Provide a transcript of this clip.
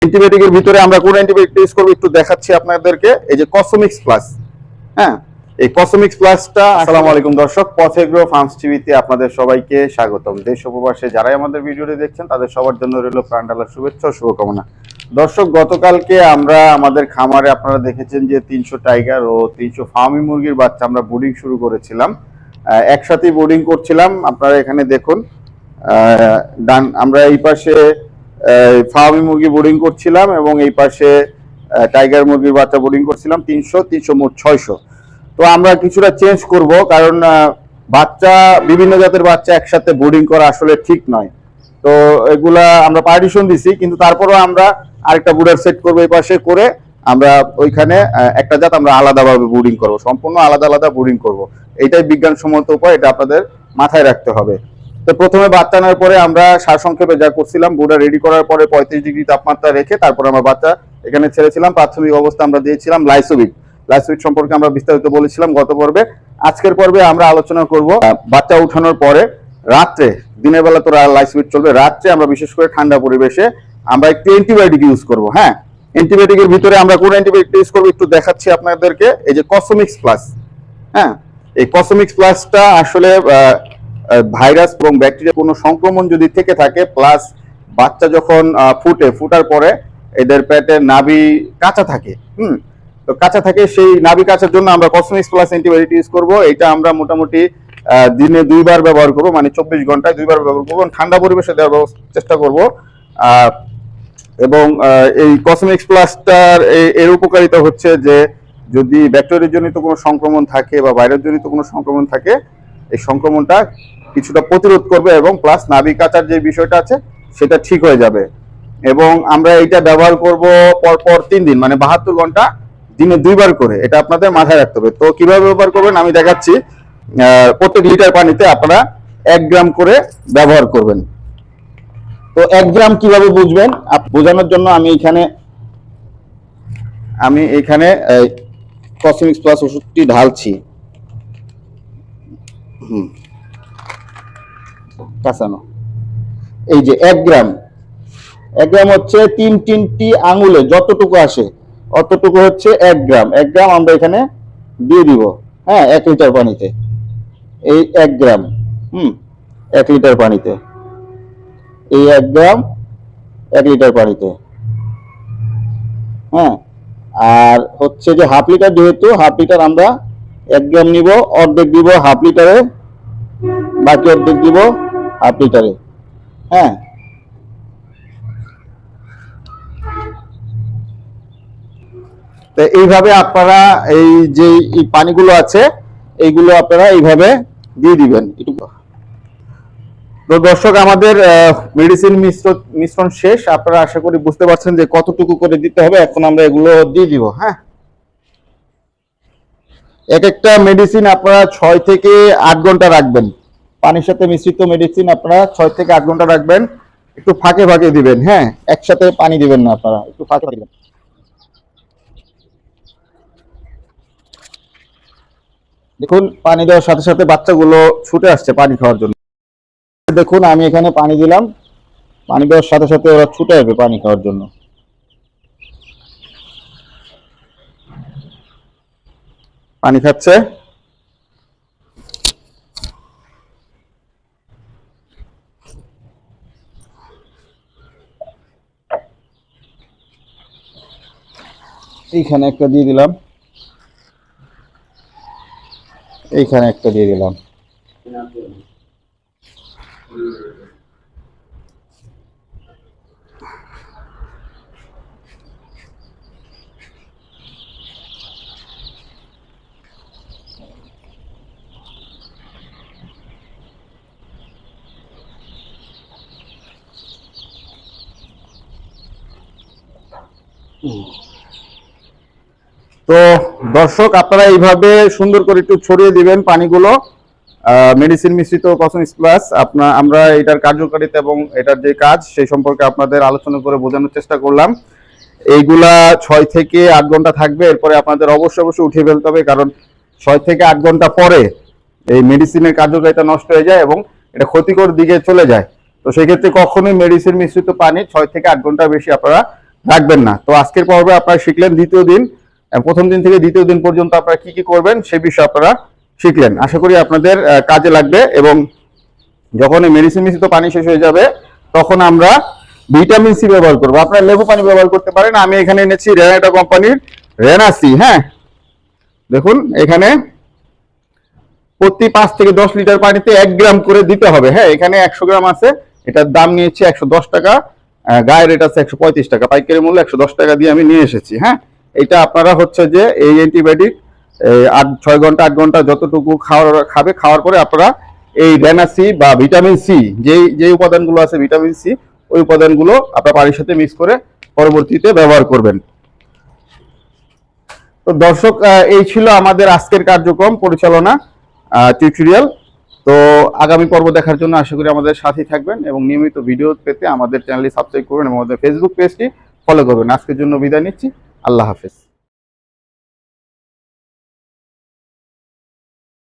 অ্যান্টিবায়োটিকের ভিতরে আমরা কোন অ্যান্টিবায়োটিক ইউজ করব একটু দেখাচ্ছি আপনাদেরকে। এই যে কসমিক্স প্লাস, হ্যাঁ, এই কসমিক্স প্লাসটা। আসসালামু আলাইকুম দর্শক, পথেগ্রো ফার্মস টিভিতে আপনাদের সবাইকে স্বাগতম। দেশ ও প্রবাসে যারাই আমাদের ভিডিওটি দেখছেন তাদের সবার জন্য রইল প্রাণঢালার শুভেচ্ছা ও শুভকামনা। দর্শক, গতকালকে আমরা আমাদের খামারে আপনারা দেখেছেন যে 300 টাইগার ও 300 ফার্মি মুরগির বাচ্চা আমরা বোর্ডিং শুরু করেছিলাম, একসাথেই বোর্ডিং করছিলাম। আপনারা এখানে দেখুন, আমরা এই পাশে ফার্মি মুরগি বোর্ডিং করছিলাম এবং এই পাশে টাইগার মুরগির বাচ্চা বোর্ডিং করছিলাম। 300 মোট 600। তো আমরা কিছুটা চেঞ্জ করব, কারণ বাচ্চা, বিভিন্ন জাতের বাচ্চা একসাথে বোর্ডিং করা আসলে ঠিক নয়। তো এগুলা আমরা পার্টিশন দিছি, কিন্তু তারপরেও আমরা আরেকটা বুডার সেট করবো এই পাশে করে আমরা ওইখানে একটা জাত আমরা আলাদাভাবে বোর্ডিং করব, সম্পূর্ণ আলাদা আলাদা বোর্ডিং করব। এইটাই বিজ্ঞানসম্মত উপায়, এটা আপনাদের মাথায় রাখতে হবে। তো প্রথমে বাচ্চা আনার পরে আমরা সারসংক্ষেপে যা করছিলাম, বুডা রেডি করার পরে 35 ডিগ্রি তাপমাত্রা রেখে তারপর আমরা বাচ্চা এখানে ছেড়েছিলাম। প্রাথমিক অবস্থা আমরা দিয়েছিলাম লাইসোভিক সম্পর্কে আমরা বিস্তারিত বলেছিলাম গত পর্বে। আজকের পর্বে আমরা আলোচনা করব বাচ্চা উঠানোর পরে রাত্রে, দিনের বেলা তো লাইসোভিক চলবে, রাত্রে আমরা বিশেষ করে ঠান্ডা পরিবেশে আমরা একটু অ্যান্টিবায়োটিক ইউজ করব। হ্যাঁ, অ্যান্টিবায়োটিকের ভিতরে আমরা কোন অ্যান্টিবায়োটিক ইউজ করব একটু দেখাচ্ছি আপনাদেরকে। এই যে কসমিক্স প্লাস, হ্যাঁ, এই কসমিক্স প্লাসটা আসলে ভাইরাস এবং ব্যাকটেরিয়া কোনো সংক্রমণ যদি থেকে থাকে, প্লাস বাচ্চা যখন ফুটার পরে এদের পেটে নাভি কাঁচা থাকে, তো কাঁচা থাকে, সেই নাভি কাঁচার জন্য আমরা কসমিক্স প্লাস অ্যান্টিবায়োটিক ইউজ করব। এটা আমরা মোটামুটি দিনে 2 বার ব্যবহার করব, মানে 24 ঘন্টায় 2 বার ব্যবহার করব, ঠান্ডা পরিবেশে দেওয়ার চেষ্টা করব। এবং এই কসমিক্স প্লাসটার এর উপকারিতা হচ্ছে যে যদি ব্যাকটেরিয়া জনিত কোনো সংক্রমণ থাকে বা ভাইরাস জনিত কোনো সংক্রমণ থাকে, এই সংক্রমণটা কিছুটা প্রতিরোধ করবে এবং প্লাস নাভি কাচার যে বিষয়টা আছে সেটা ঠিক হয়ে যাবে। এবং আমরা এটা ব্যবহার করব পরপর 3 দিন, মানে 72 ঘন্টা, দিনে 2 বার করে। এটা আপনাদের মাথায় রাখতে হবে। তো কিভাবে ব্যবহার করবেন আমি দেখাচ্ছি। প্রত্যেক লিটার পানিতে আপনারা 1 গ্রাম করে ব্যবহার করবেন। তো 1 গ্রাম কিভাবে বুঝবেন বোঝানোর জন্য আমি এখানে কসমিক্স প্লাস ওষুধটি ঢালছি। কাঁচানো, এই যে 1 গ্রাম হচ্ছে 3টি আঙুলে যতটুকু আসে অতটুকু হচ্ছে 1 গ্রাম। 1 গ্রাম আমরা এখানে দিয়ে দিব, হ্যাঁ, 1 লিটার পানিতে। এই 1 গ্রাম 1 লিটার পানিতে, এই 1 গ্রাম 1 লিটার পানিতে, হ্যাঁ। আর হচ্ছে যে হাফ লিটার, যেহেতু হাফ লিটার আমরা 1 গ্রাম নিব, অর্ধেক দিব হাফ লিটারে, বাকি অর্ধেক দিব হাফ লিটারে, হ্যাঁ। তো এইভাবে আপনারা এই যে পানিগুলো আছে এইগুলো আপনারা এইভাবে দিয়ে দিবেন। তো দর্শক, আমাদের মেডিসিন মিশ্রণ শেষ। আপনারা আশা করি বুঝতে পারছেন যে কতটুকু করে দিতে হবে। এখন আমরা এগুলো দিয়ে দিব, হ্যাঁ। এক একটা মেডিসিন আপনারা 6 থেকে 8 ঘন্টা রাখবেন। পানির সাথে মিশ্রিত মেডিসিন আপনারা 6 থেকে 8 ঘন্টা রাখবেন। একটু ফাঁকে ফাঁকে দিবেন, হ্যাঁ, একসাথে পানি দিবেন না, আপনারা একটু ফাঁকে ফাঁকে দিবেন। দেখুন, পানি দেওয়ার সাথে সাথে বাচ্চাগুলো ছুটে আসছে পানি খাওয়ার জন্য। দেখুন, আমি এখানে পানি দিলাম, পানি দেওয়ার সাথে সাথে ওরা ছুটে আসবে পানি খাওয়ার জন্য। পানি খাচ্ছে। এইখানে একটা দিয়ে দিলাম, এইখানে একটা দিয়ে দিলাম। তো দর্শক, আপনারা এইভাবে সুন্দর করে একটু ছড়িয়ে দিবেন পানিগুলো, মেডিসিন মিশ্রিত কসমিক্স প্লাস। আমরা এটার কার্যকারিতা এবং এটার যে কাজ সেই সম্পর্কে আপনাদের আলোচনা করে বোঝানোর চেষ্টা করলাম। এইগুলা 6 থেকে 8 ঘন্টা থাকবে, এরপরে আপনাদের অবশ্যই উঠিয়ে ফেলতে হবে, কারণ 6 থেকে 8 ঘন্টা পরে এই মেডিসিনের কার্যকারিতা নষ্ট হয়ে যায় এবং এটা ক্ষতিকর দিকে চলে যায়। তো সেক্ষেত্রে কখনোই মেডিসিন মিশ্রিত পানি 6 থেকে 8 ঘন্টার বেশি আপনারা রাখবেন না। তো আজকের পর্বে আপনারা শিখলেন দ্বিতীয় দিন, প্রথম দিন থেকে দ্বিতীয় দিন পর্যন্ত আপনারা কি কি করবেন সেই বিষয়ে আপনারা শিখলেন। আশা করি আপনাদের কাজে লাগবে। এবং যখন এই মেডিসিন মিশ্রিত পানি শেষ হয়ে যাবে তখন আমরা ভিটামিন সি ব্যবহার করবো। আপনারা লেবু পানি ব্যবহার করতে পারেন। আমি এখানে এনেছি রেনাটা কোম্পানির রেনাসি। হ্যাঁ, দেখুন এখানে প্রতি 5 থেকে 10 লিটার পানিতে 1 গ্রাম করে দিতে হবে। হ্যাঁ, এখানে 100 গ্রাম আছে, এটার দাম নিয়েছি 110 টাকা, গায়ের রেট আছে 135 টাকা, পাইকারি মূল্য 110 টাকা দিয়ে আমি নিয়ে এসেছি। হ্যাঁ, এটা আপনারা হচ্ছে যে এই অ্যান্টিবায়োটিক 6 ঘন্টা 8 ঘন্টা যতটুকু খাওয়ার পরে আপনারা এই রেনাসি বা ভিটামিন সি যে উপাদানগুলো আছে ভিটামিন সি, ওই উপাদানগুলো আপনার পানির সাথে মিক্স করে পরবর্তীতে ব্যবহার করবেন। তো দর্শক, এই ছিল আমাদের আজকের কার্যক্রম পরিচালনা টিউটোরিয়াল। তো আগামী পর্ব দেখার জন্য আশা করি আমাদের সাথেই থাকবেন এবং নিয়মিত ভিডিও পেতে আমাদের চ্যানেলটি সাবস্ক্রাইব করবেন এবং আমাদের ফেসবুক পেজটি ফলো করবেন। আজকের জন্য বিদায় নিচ্ছি। আল্লাহ হাফেজ।